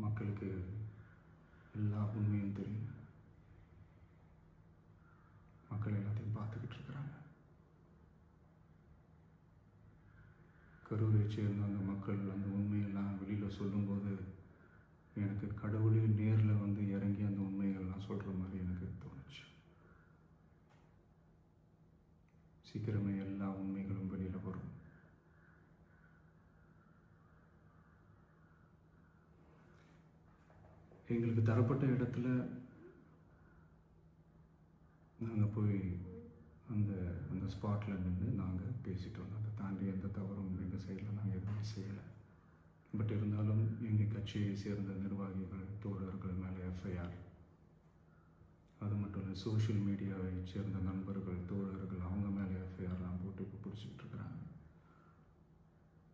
மக்களுக்கு எல்லா உண்மையும் தெரியும். மக்கள் எல்லாத்தையும் பார்த்துக்கிட்டு இருக்கிறாங்க. கரூரை சேர்ந்த அந்த மக்கள் அந்த உண்மையெல்லாம் வெளியில் சொல்லும்போது எனக்கு கடவுளே நேரில் வந்து இறங்கி அந்த உண்மைகள்லாம் சொல்கிற மாதிரி எனக்கு தோணுச்சு. சீக்கிரமே எல்லா உண்மைகளும் வெளியில் வரும். எங்களுக்கு தரப்பட்ட இடத்துல நாங்கள் போய் அந்த அந்த ஸ்பாட்டில் நின்று நாங்கள் பேசிட்டு வந்தோம். அதை தாண்டி எந்த தவறும் எங்கள் சைடில் நாங்கள் எதுவுமே செய்யலை. பட் இருந்தாலும் எங்கள் கட்சியை சேர்ந்த நிர்வாகிகள் தோழர்கள் மேலே எஃப்ஐஆர், அது மட்டும் இல்லை சோஷியல் மீடியாவை சேர்ந்த நண்பர்கள் தோழர்கள் அவங்க மேலே எஃப்ஐஆர்லாம் போட்டு இப்போ பிடிச்சிட்டு இருக்கிறாங்க.